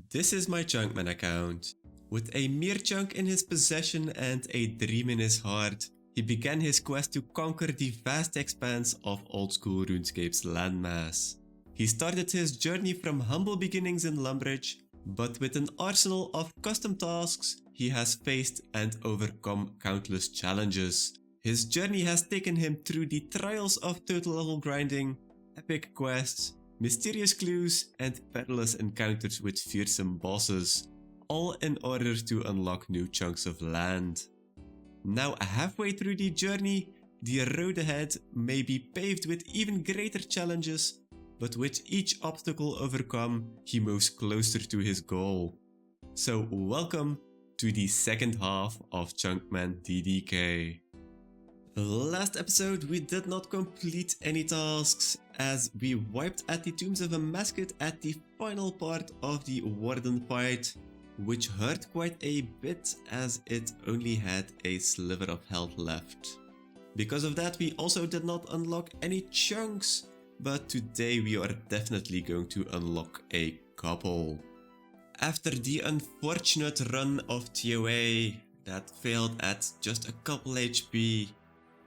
This is my Chunkman account. With a mere chunk in his possession and a dream in his heart, he began his quest to conquer the vast expanse of old-school RuneScape's landmass. He started his journey from humble beginnings in Lumbridge, but with an arsenal of custom tasks, he has faced and overcome countless challenges. His journey has taken him through the trials of total level grinding, epic quests, mysterious clues, and perilous encounters with fearsome bosses, all in order to unlock new chunks of land. Now halfway through the journey, the road ahead may be paved with even greater challenges, but with each obstacle overcome, he moves closer to his goal. So welcome to the second half of Chunkman ddk. Last episode we did not complete any tasks, as we wiped at the tombs of a mascot at the final part of the warden fight, which hurt quite a bit as it only had a sliver of health left. Because of that we also did not unlock any chunks, but today we are definitely going to unlock a couple. After the unfortunate run of TOA that failed at just a couple HP,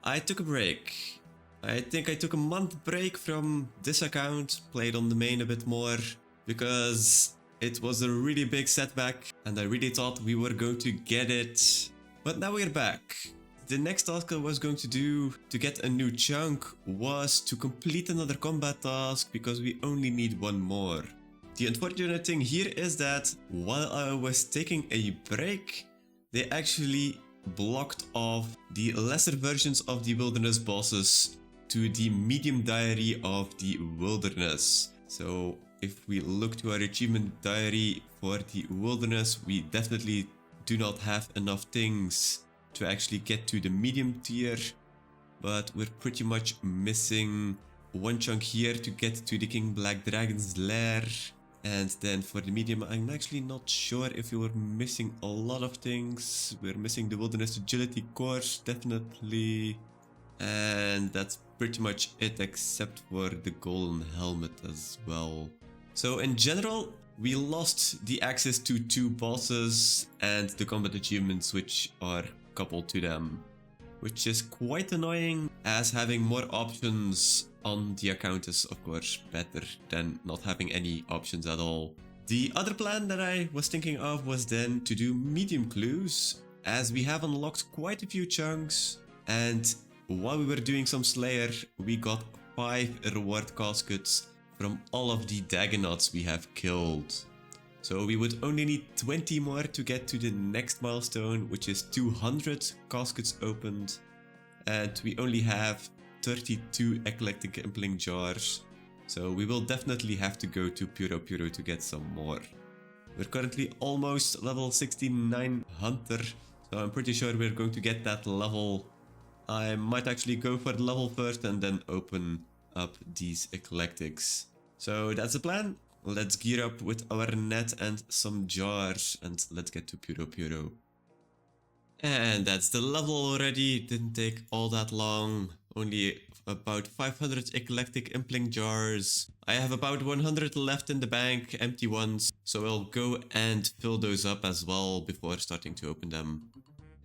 I took a break. I think I took a month break from this account, played on the main a bit more, because it was a really big setback and I really thought we were going to get it. But now we're back. The next task I was going to do to get a new chunk was to complete another combat task, because we only need one more. The unfortunate thing here is that while I was taking a break, they actually blocked off the lesser versions of the wilderness bosses to the medium diary of the wilderness. So if we look to our achievement diary for the wilderness, we definitely do not have enough things to actually get to the medium tier, but we're pretty much missing one chunk here to get to the King Black Dragon's lair. And then for the medium, I'm actually not sure if we were missing a lot of things. We're missing the Wilderness Agility course, definitely. And that's pretty much it, except for the Golden Helmet as well. So in general, we lost the access to two bosses and the combat achievements which are coupled to them, which is quite annoying, as having more options on the account is of course better than not having any options at all. The other plan that I was thinking of was then to do medium clues, as we have unlocked quite a few chunks, and while we were doing some Slayer, we got 5 reward caskets from all of the Dagonots we have killed. So we would only need 20 more to get to the next milestone, which is 200 caskets opened, and we only have 32 eclectic impling jars, so we will definitely have to go to Puro to get some more. We're currently almost level 69 hunter, so I'm pretty sure we're going to get that level. I might actually go for the level first and then open up these eclectics. So that's the plan. Let's gear up with our net and some jars, and let's get to Puro. And that's the level already. Didn't take all that long. Only about 500 eclectic impling jars. I have about 100 left in the bank, empty ones, so I'll go and fill those up as well before starting to open them.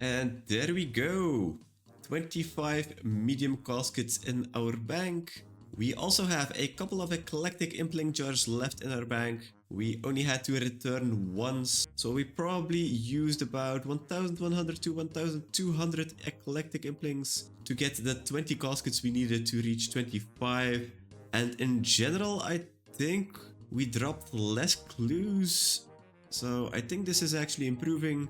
And there we go. 25 medium caskets in our bank. We also have a couple of eclectic impling jars left in our bank. We only had to return once, so we probably used about 1100 to 1200 eclectic implings to get the 20 caskets we needed to reach 25. And in general, I think we dropped less clues. So I think this is actually improving,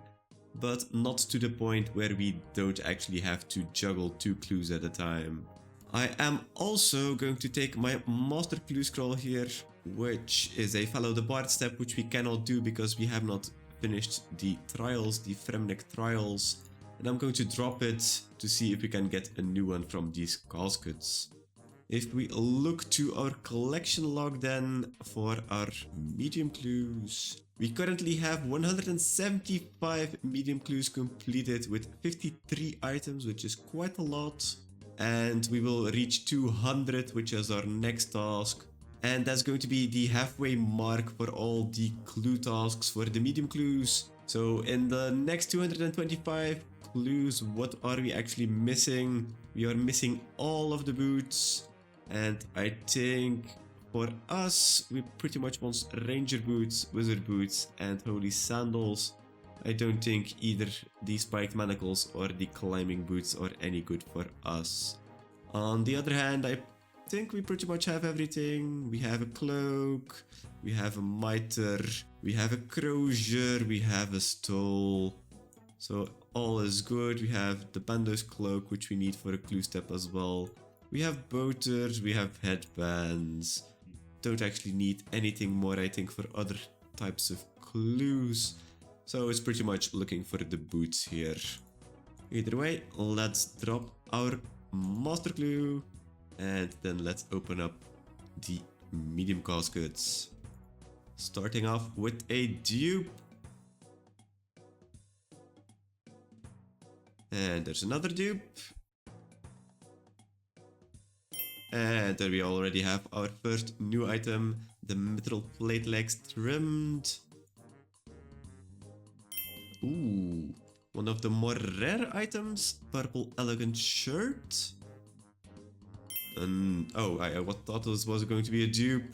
but not to the point where we don't actually have to juggle 2 clues at a time. I am also going to take my master clue scroll here, which is a follow the bard step, which we cannot do because we have not finished the trials, the Fremnek trials. And I'm going to drop it to see if we can get a new one from these caskets. If we look to our collection log then for our medium clues, we currently have 175 medium clues completed with 53 items, which is quite a lot. And we will reach 200, which is our next task, And that's going to be the halfway mark for all the clue tasks for the medium clues. So in the next 225 clues, what are we actually missing? We are missing all of the boots. And I think for us, we pretty much want ranger boots, wizard boots, and holy sandals. I don't think either the spiked manacles or the climbing boots are any good for us. On the other hand, I think we pretty much have everything. We have a cloak, we have a mitre, we have a crozier, we have a stole. So all is good. We have the bando's cloak, which we need for a clue step as well. We have boaters, we have headbands. Don't actually need anything more, I think, for other types of clues. So it's pretty much looking for the boots here. Either way, let's drop our master clue. And then let's open up the medium caskets. Starting off with a dupe. And there's another dupe. And there we already have our first new item, the metal plate legs trimmed. Ooh, one of the more rare items, purple elegant shirt. Oh, I thought this was going to be a dupe,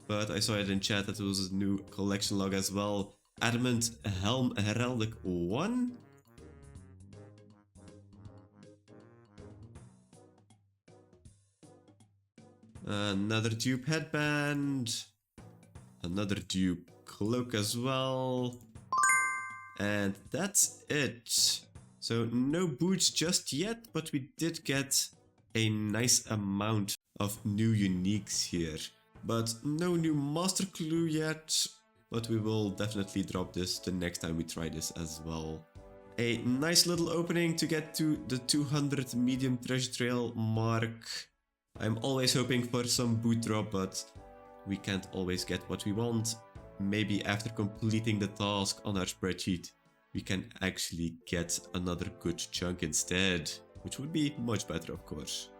but I saw it in chat that it was a new collection log as well. Adamant Helm Heraldic 1. Another dupe headband. Another dupe cloak as well. And that's it. So no boots just yet, but we did get a nice amount of new uniques here. But no new master clue yet. But we will definitely drop this the next time we try this as well. A nice little opening to get to the 200 medium treasure trail mark. I'm always hoping for some boot drop, but we can't always get what we want. Maybe after completing the task on our spreadsheet, we can actually get another good chunk instead, which would be much better, of course.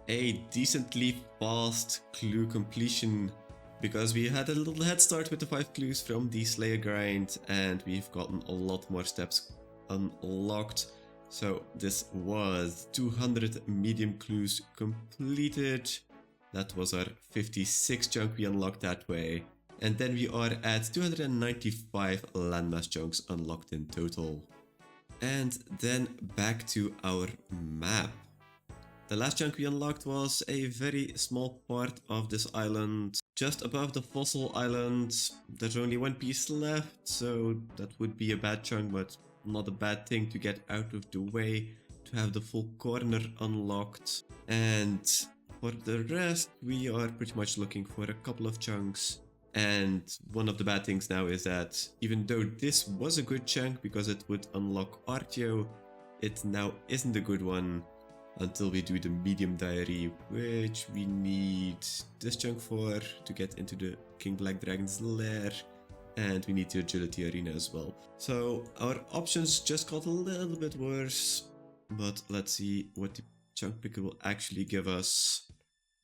A decently fast clue completion, because we had a little head start with the 5 clues from the Slayer grind, and we've gotten a lot more steps unlocked. So this was 200 medium clues completed. That was our 56 chunk we unlocked that way. And then we are at 295 landmass chunks unlocked in total. And then back to our map. The last chunk we unlocked was a very small part of this island. Just above the fossil island. There's only one piece left, so that would be a bad chunk, but not a bad thing to get out of the way to have the full corner unlocked. And for the rest, we are pretty much looking for a couple of chunks. And one of the bad things now is that even though this was a good chunk because it would unlock Artio, it now isn't a good one until we do the medium diary, which we need this chunk for to get into the King Black Dragon's lair. And we need the agility arena as well. So our options just got a little bit worse. But let's see what the chunk picker will actually give us.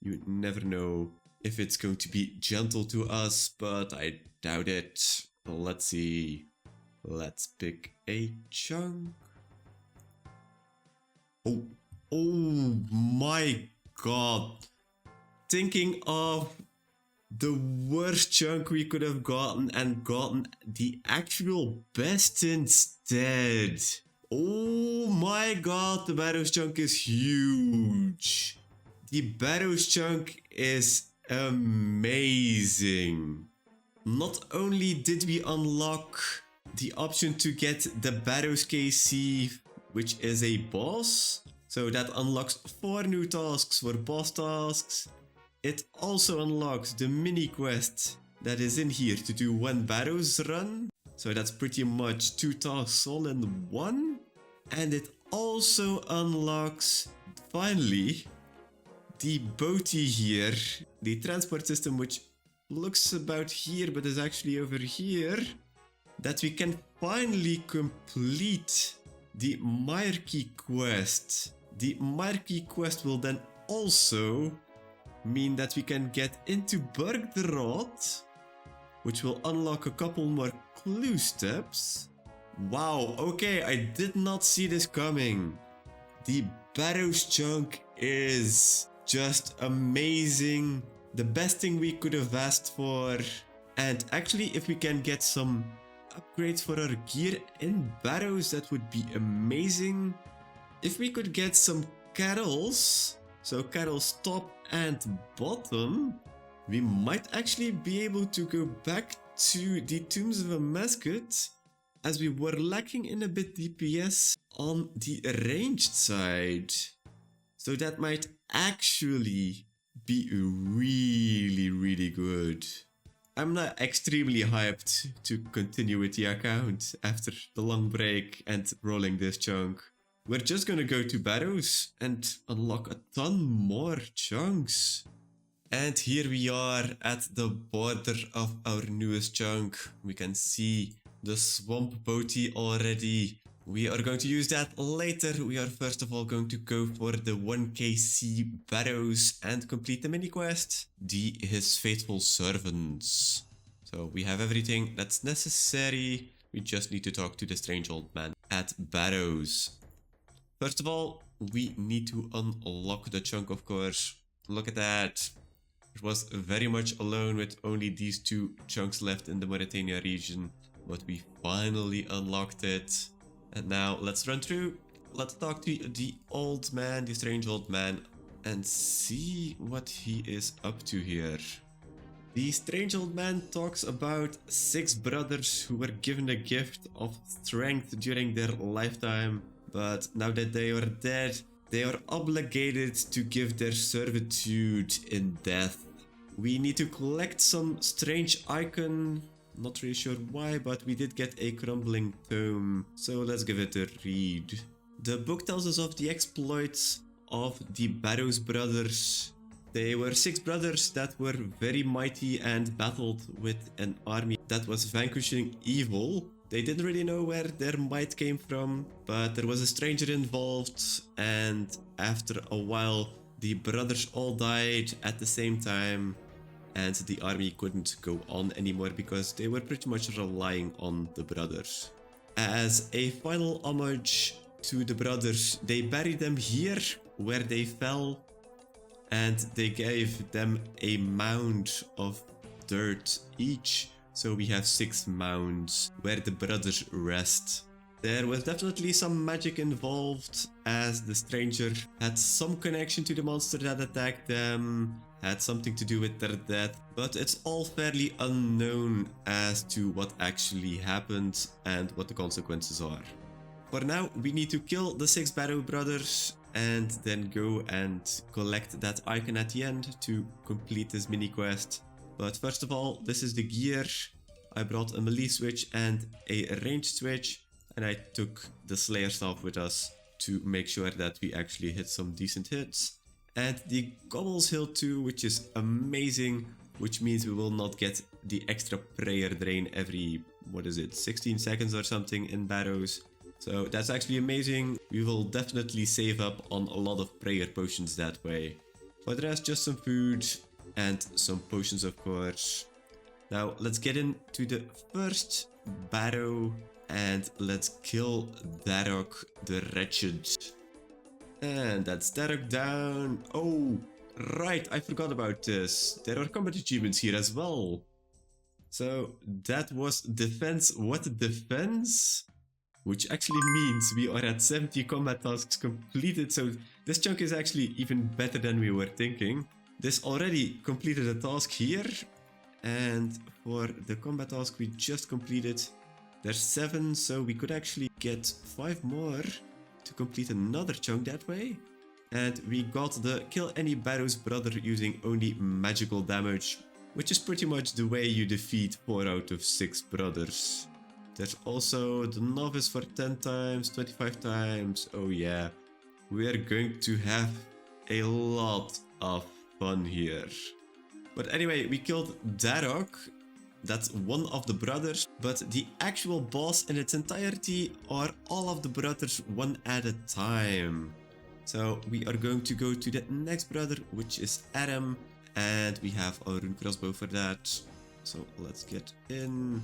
You never know if it's going to be gentle to us, but I doubt it. Let's see. Let's pick a chunk. Oh my god. Thinking of the worst chunk we could have gotten and gotten the actual best instead. Oh my god, the Barrows chunk is huge. The Barrows chunk is amazing. Not only did we unlock the option to get the Barrows KC, which is a boss, so that unlocks 4 new tasks for boss tasks. It also unlocks the mini quest that is in here to do 1 Barrows run. So that's pretty much 2 tasks all in one. And it also unlocks, finally, the boatie here. The transport system, which looks about here but is actually over here. That we can finally complete the Marquee quest. The Marquee quest will then also mean that we can get into Bergderod, which will unlock a couple more clue steps. Wow, okay, I did not see this coming. The Barrows chunk is just amazing. The best thing we could have asked for. And actually, if we can get some upgrades for our gear in Barrows, that would be amazing. If we could get some carols, so carols top and bottom, we might actually be able to go back to the Tombs of a Mascot, as we were lacking in a bit DPS on the ranged side. So that might actually be really good. I'm not extremely hyped to continue with the account after the long break and rolling this chunk. We're just gonna go to Barrows and unlock a ton more chunks. And here we are at the border of our newest chunk. We can see the swamp boaty already. We are going to use that later. We are first of all going to go for the 1kc Barrows and complete the mini quest, His Faithful Servants. So we have everything that's necessary. We just need to talk to the strange old man at Barrows. First of all, we need to unlock the chunk, of course. Look at that. It was very much alone with only these two chunks left in the Mauritania region, but we finally unlocked it. And now let's run through. Let's talk to the old man, the strange old man, and see what he is up to here. The strange old man talks about 6 brothers who were given a gift of strength during their lifetime, but now that they are dead, they are obligated to give their servitude in death. We need to collect some strange icon. Not really sure why, but we did get a crumbling tome, so let's give it a read. The book tells us of the exploits of the Barrows brothers. They were 6 brothers that were very mighty and battled with an army that was vanquishing evil. They didn't really know where their might came from, but there was a stranger involved, and after a while the brothers all died at the same time. And the army couldn't go on anymore because they were pretty much relying on the brothers. As a final homage to the brothers, they buried them here where they fell, and they gave them a mound of dirt each. So we have 6 mounds where the brothers rest. There was definitely some magic involved, as the stranger had some connection to the monster that attacked them, had something to do with their death, but it's all fairly unknown as to what actually happened and what the consequences are. For now, we need to kill the 6 Barrow brothers and then go and collect that icon at the end to complete this mini quest. But first of all, this is the gear. I brought a melee switch and a ranged switch, and I took the Slayer Staff with us to make sure that we actually hit some decent hits. And the Gobbles Hill 2, which is amazing, which means we will not get the extra prayer drain every, 16 seconds or something in Barrows. So that's actually amazing. We will definitely save up on a lot of prayer potions that way. For the rest, just some food and some potions, of course. Now let's get into the first Barrow and let's kill Darok the Wretched. And that's Darok down. Oh, right, I forgot about this. There are combat achievements here as well. So that was defense. What defense? Which actually means we are at 70 combat tasks completed. So this chunk is actually even better than we were thinking. This already completed a task here. And for the combat task we just completed, there's 7. So we could actually get 5 more to complete another chunk that way. And we got the kill any Barrows brother using only magical damage, which is pretty much the way you defeat 4 out of 6 brothers. There's also the novice for 10 times, 25 times. Oh yeah, we are going to have a lot of fun here. But anyway, we killed Darok. That's one of the brothers, but the actual boss in its entirety are all of the brothers one at a time. So we are going to go to the next brother, which is Adam, And we have our rune crossbow for that. So let's get in.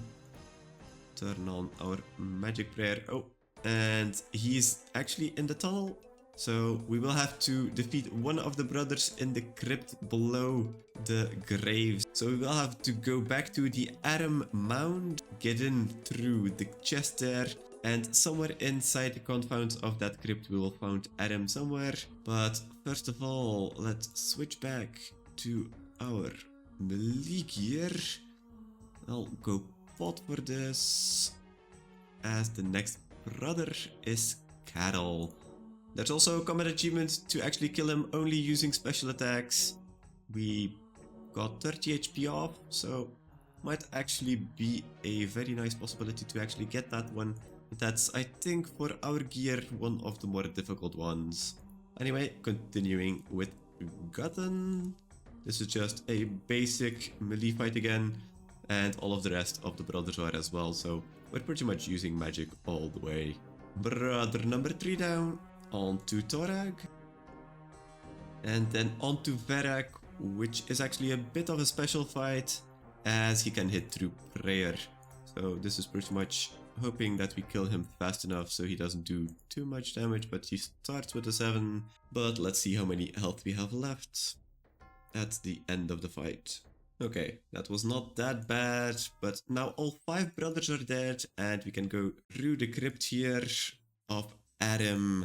Turn on our magic prayer. Oh, and he's actually in the tunnel. So we will have to defeat one of the brothers in the crypt below the graves. So we will have to go back to the Aram Mound, get in through the chest there, and somewhere inside the confines of that crypt we will find Aram somewhere. But first of all, let's switch back to our melee gear. I'll go pot for this, as the next brother is Cattle. There's also a combat achievement to actually kill him only using special attacks. We got 30 HP off, so might actually be a very nice possibility to actually get that one. But that's, I think, for our gear, one of the more difficult ones. Anyway, continuing with Gutton. This is just a basic melee fight again, and all of the rest of the brothers are as well, so we're pretty much using magic all the way. Brother number 3 down. On to Torag, and then on to Verak, which is actually a bit of a special fight as he can hit through prayer. So this is pretty much hoping that we kill him fast enough so he doesn't do too much damage, but he starts with a 7. But let's see how many health we have left at the end of the fight. Okay, that was not that bad, but now all 5 brothers are dead and we can go through the crypt here of Adam.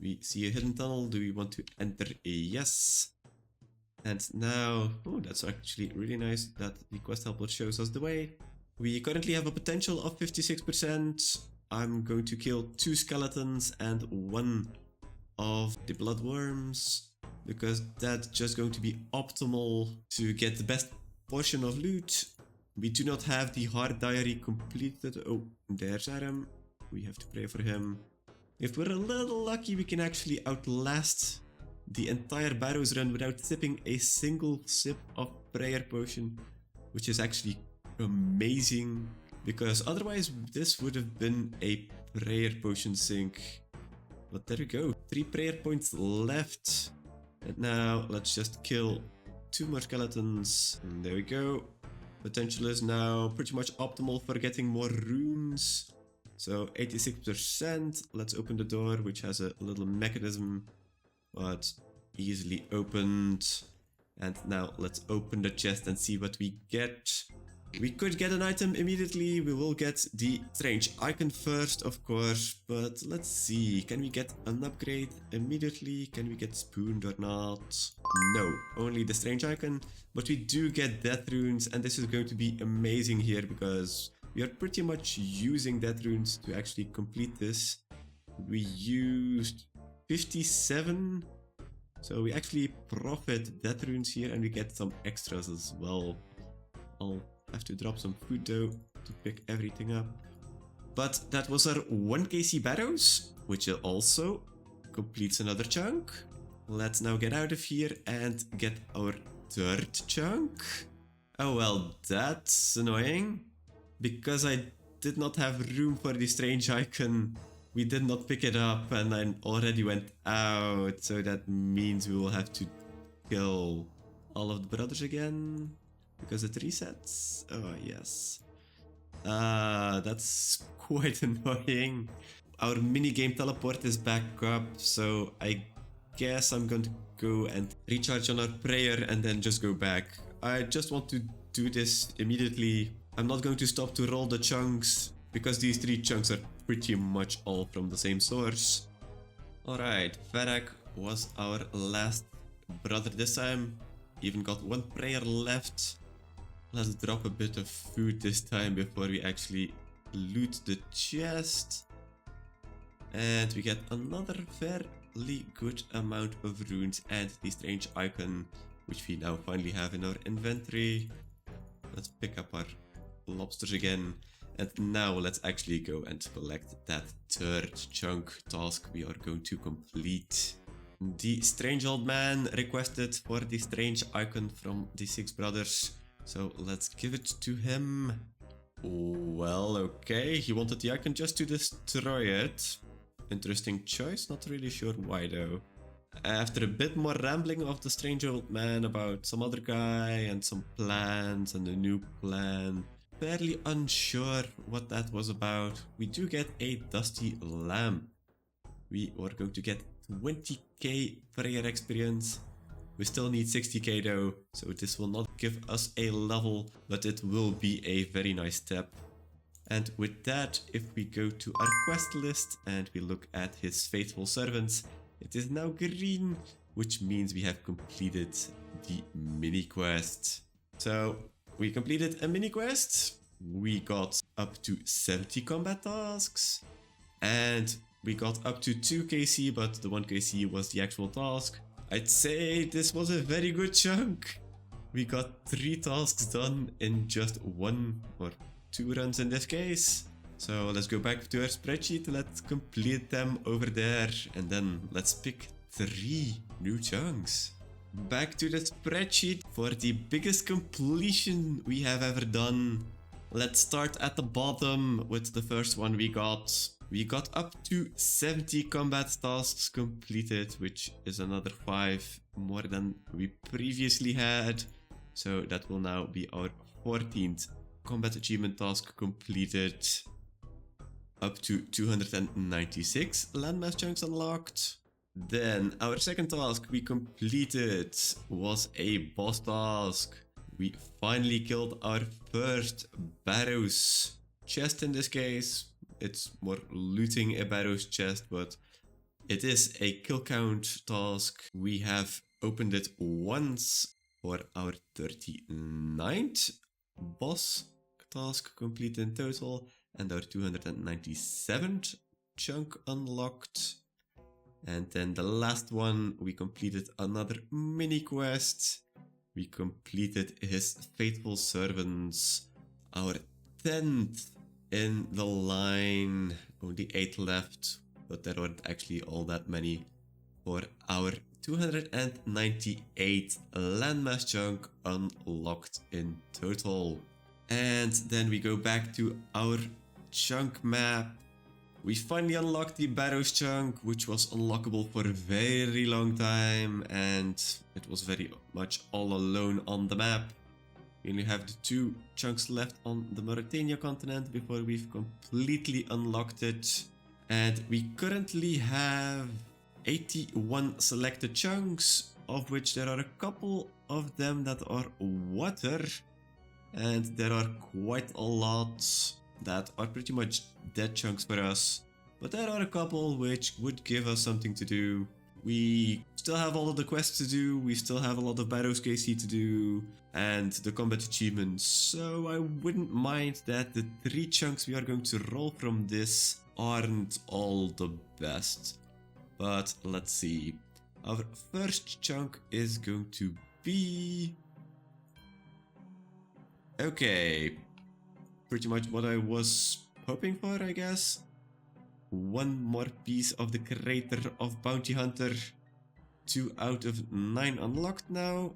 We see a hidden tunnel. Do we want to enter? Yes. And now, oh, that's actually really nice that the quest helper shows us the way. We currently have a potential of 56%. I'm going to kill 2 skeletons and 1 of the bloodworms, because that's just going to be optimal to get the best portion of loot. We do not have the hard diary completed. Oh, there's Adam. We have to pray for him. If we're a little lucky, we can actually outlast the entire Barrows run without sipping a single sip of prayer potion, which is actually amazing, because otherwise this would have been a prayer potion sink. But there we go, 3 prayer points left. And now let's just kill 2 more skeletons. And there we go. Potential is now pretty much optimal for getting more runes. So 86%, let's open the door, which has a little mechanism, but easily opened. And now let's open the chest and see what we get. We could get an item immediately. We will get the strange icon first, of course, but let's see. Can we get an upgrade immediately? Can we get spooned or not? No, only the strange icon, but we do get death runes, and this is going to be amazing here because we are pretty much using death runes to actually complete this. We used 57, so we actually profit death runes here and we get some extras as well. I'll have to drop some food though to pick everything up. But that was our 1 KC Barrows, which also completes another chunk. Let's now get out of here and get our 3rd chunk. Oh well, that's annoying. Because I did not have room for the strange icon, we did not pick it up and I already went out. So that means we will have to kill all of the brothers again, because it resets. Oh yes. That's quite annoying. Our minigame teleport is back up, so I guess I'm going to go and recharge on our prayer and then just go back. I just want to do this immediately. I'm not going to stop to roll the chunks, because these 3 chunks are pretty much all from the same source. Alright, Verak was our last brother this time. Even got 1 prayer left. Let's drop a bit of food this time before we actually loot the chest. And we get another fairly good amount of runes and the strange icon, which we now finally have in our inventory. Let's pick up our lobsters again, and now let's actually go and collect that 3rd chunk task we are going to complete. The strange old man requested for the strange icon from the 6 brothers, so let's give it to him. Well, okay, he wanted the icon just to destroy it. Interesting choice, not really sure why though. After a bit more rambling of the strange old man about some other guy and some plans and a new plan, fairly unsure what that was about, we do get a dusty lamp. We are going to get 20k prayer experience. We still need 60k though, so this will not give us a level, but it will be a very nice step. And with that, if we go to our quest list and we look at his faithful servants, it is now green, which means we have completed the mini quest. So we completed a mini quest, we got up to 70 combat tasks, and we got up to 2 KC, but the 1 KC was the actual task. I'd say this was a very good chunk. We got 3 tasks done in just 1 or 2 runs in this case. So let's go back to our spreadsheet, let's complete them over there, and then let's pick 3 new chunks. Back to the spreadsheet for the biggest completion we have ever done. Let's start at the bottom with the first one we got. We got up to 70 combat tasks completed, which is another 5 more than we previously had. So that will now be our 14th combat achievement task completed. Up to 296 landmass chunks unlocked. Then our second task we completed was a boss task. We finally killed our first Barrows chest in this case. It's more looting a Barrows chest, but it is a kill count task. We have opened it once for our 39th boss task complete in total, and our 297th chunk unlocked. And then the last one, we completed another mini quest. We completed his faithful servants, our 10th in the line. Only 8 left, but there weren't actually all that many. For our 298 landmass chunk unlocked in total. And then we go back to our chunk map. We finally unlocked the Barrows chunk, which was unlockable for a very long time, and it was very much all alone on the map. We only have the 2 chunks left on the Mauritania continent before we've completely unlocked it. And we currently have 81 selected chunks, of which there are a couple of them that are water, and there are quite a lot that are pretty much dead chunks for us, but there are a couple which would give us something to do. We still have all of the quests to do, we still have a lot of Barrows KC to do, and the combat achievements, so I wouldn't mind that the 3 chunks we are going to roll from this aren't all the best. But let's see. Our first chunk is going to be... okay, pretty much what I was hoping for, I guess. 1 more piece of the Crater of Bounty Hunter. 2 out of 9 unlocked now.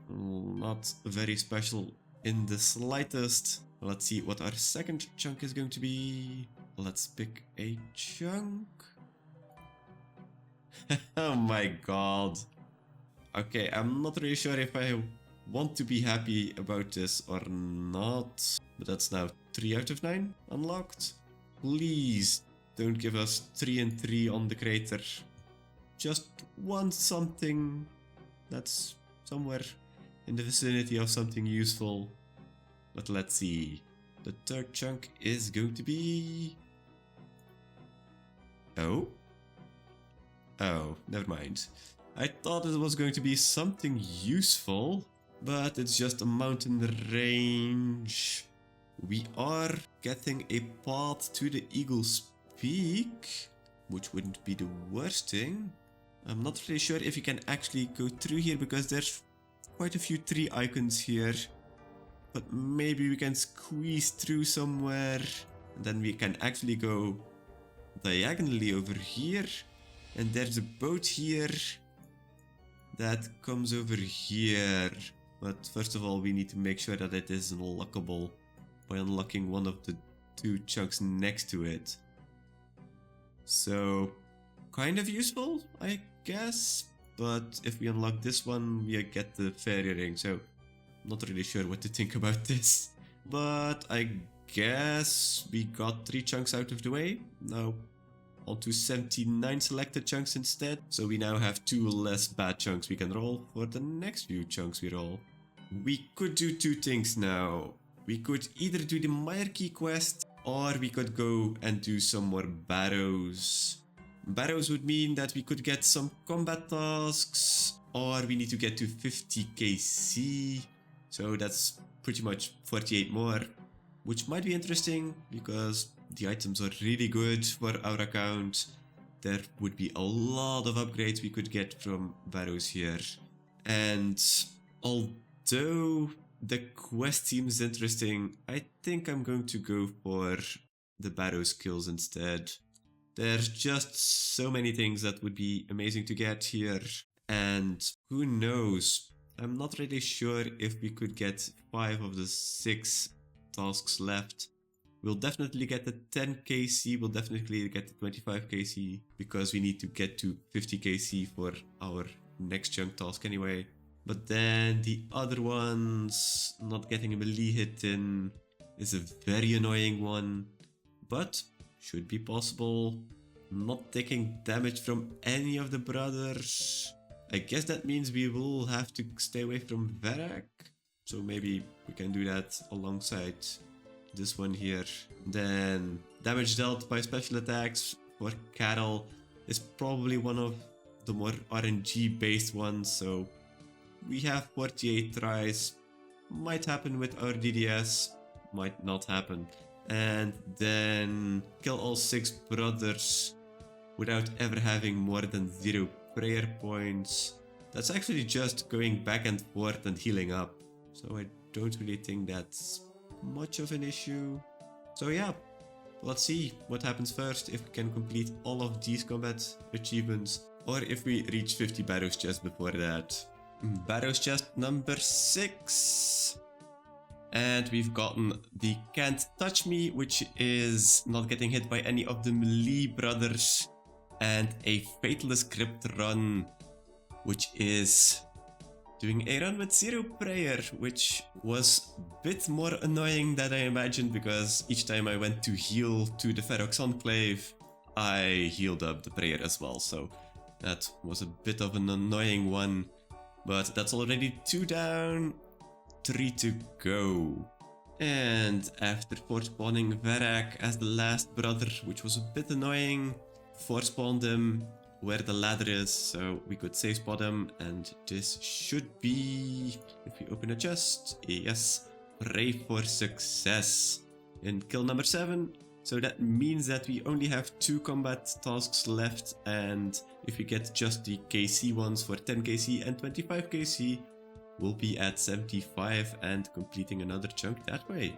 Not very special in the slightest. Let's see what our second chunk is going to be. Let's pick a chunk. Oh my god. Okay, I'm not really sure if I want to be happy about this or not. But that's now 3 out of 9 unlocked. Please don't give us 3 and 3 on the crater. Just want something that's somewhere in the vicinity of something useful. But let's see. The third chunk is going to be... oh? Oh, never mind. I thought it was going to be something useful, but it's just a mountain range. We are getting a path to the Eagle's Peak, which wouldn't be the worst thing. I'm not really sure if you can actually go through here because there's quite a few tree icons here. But maybe we can squeeze through somewhere. And then we can actually go diagonally over here. And there's a boat here that comes over here. But first of all, we need to make sure that it is unlockable by unlocking one of the 2 chunks next to it. So, kind of useful, I guess. but if we unlock this one, we get the fairy ring, so not really sure what to think about this. But I guess we got 3 chunks out of the way. Now onto 79 selected chunks instead, so we now have 2 less bad chunks we can roll for the next few chunks we roll. We could do 2 things now. We could either do the Hierarchy quest, or we could go and do some more barrows. Barrows would mean that we could get some combat tasks, or we need to get to 50 KC, so that's pretty much 48 more, which might be interesting because the items are really good for our account. There would be a lot of upgrades we could get from barrows here. And although the quest seems interesting, I think I'm going to go for the barrow skills instead. There's just so many things that would be amazing to get here, and who knows, I'm not really sure if we could get 5 of the 6 tasks left. We'll definitely get the 10 KC, we'll definitely get the 25 KC, because we need to get to 50 KC for our next chunk task anyway. But then the other ones, not getting a melee hit in is a very annoying one, but should be possible. Not taking damage from any of the brothers. I guess that means we will have to stay away from Varrock, so maybe we can do that alongside this one here. Then damage dealt by special attacks for Carol is probably one of the more RNG based ones, so we have 48 tries. Might happen with our DDS, might not happen. And then kill all 6 brothers without ever having more than 0 prayer points. That's actually just going back and forth and healing up, so I don't really think that's much of an issue. So yeah, let's see what happens first, if we can complete all of these combat achievements, or if we reach 50 barrows just before that. Barrows chest number 6. And we've gotten the Can't Touch Me, which is not getting hit by any of the melee brothers, and a Fatalist Crypt run, which is doing a run with 0 prayer, which was a bit more annoying than I imagined, because each time I went to heal to the Ferox Enclave, I healed up the prayer as well, so that was a bit of an annoying one. But that's already 2 down, 3 to go. And after forespawning Varrock as the last brother, which was a bit annoying, forespawned him where the ladder is, so we could safe spot him, and this should be, if we open a chest, yes, pray for success in kill number 7. So that means that we only have 2 combat tasks left, and if we get just the KC ones for 10 KC and 25 KC, we'll be at 75 and completing another chunk that way.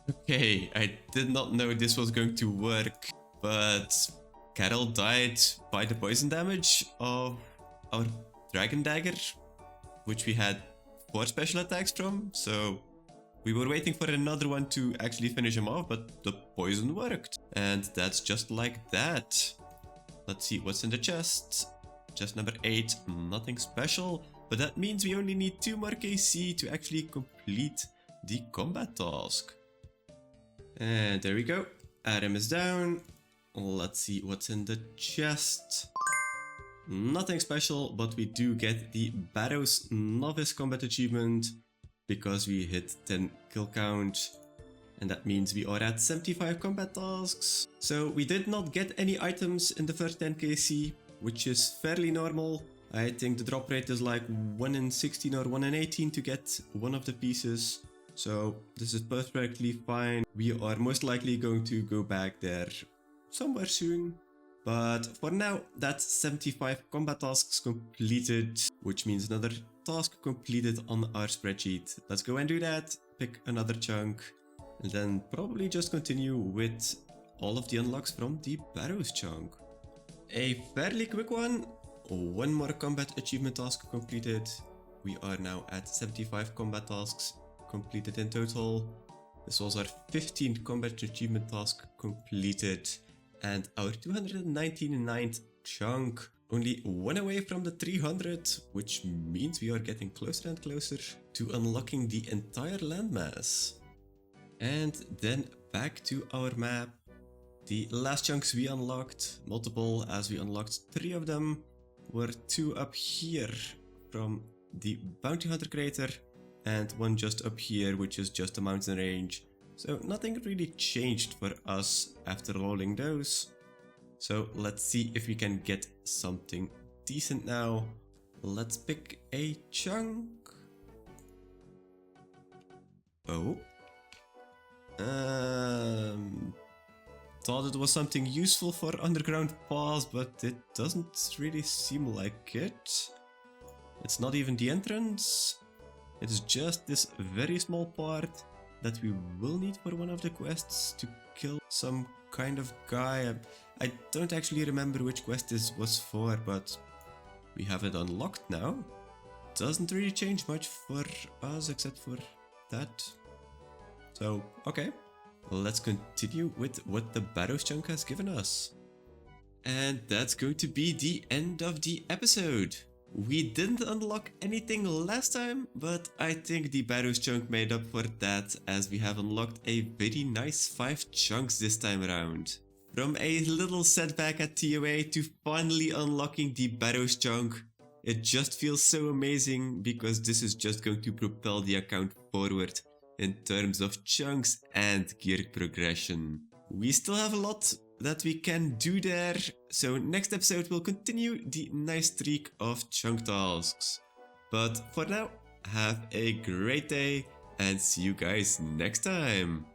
Okay, I did not know this was going to work, but Carol died by the poison damage of our Dragon Dagger, which we had 4 special attacks from, so we were waiting for another one to actually finish him off, but the poison worked. And that's just like that. Let's see what's in the chest. Chest number 8, nothing special, but that means we only need 2 more KC to actually complete the combat task. And there we go, Adam is down. Let's see what's in the chest. Nothing special, but we do get the Barrows Novice Combat Achievement because we hit 10 kill count, and that means we are at 75 combat tasks. So we did not get any items in the first 10 KC, which is fairly normal. I think the drop rate is like 1 in 16 or 1 in 18 to get one of the pieces. So this is perfectly fine. We are most likely going to go back there somewhere soon. But for now, that's 75 combat tasks completed, which means another task completed on our spreadsheet. Let's go and do that, pick another chunk, and then probably just continue with all of the unlocks from the Barrows chunk. A fairly quick one, 1 more combat achievement task completed. We are now at 75 combat tasks completed in total. This was our 15th combat achievement task completed and our 299th chunk. Only one away from the 300, which means we are getting closer and closer to unlocking the entire landmass. And then back to our map. The last chunks we unlocked, multiple as we unlocked 3 of them, were 2 up here from the Bounty Hunter crater and 1 just up here, which is just a mountain range. So nothing really changed for us after rolling those. So let's see if we can get something decent now. Let's pick a chunk. Oh. Thought it was something useful for underground paths, but it doesn't really seem like it. It's not even the entrance. It's just this very small part that we will need for one of the quests to kill some kind of guy. I don't actually remember which quest this was for, but we have it unlocked now. Doesn't really change much for us except for that. So, okay. Let's continue with what the Barrows chunk has given us. And that's going to be the end of the episode. We didn't unlock anything last time, but I think the Barrows chunk made up for that, as we have unlocked a very nice 5 chunks this time around. From a little setback at TOA to finally unlocking the Barrows chunk, it just feels so amazing because this is just going to propel the account forward in terms of chunks and gear progression. We still have a lot that we can do there, so next episode we'll continue the nice streak of chunk tasks. But for now, have a great day and see you guys next time!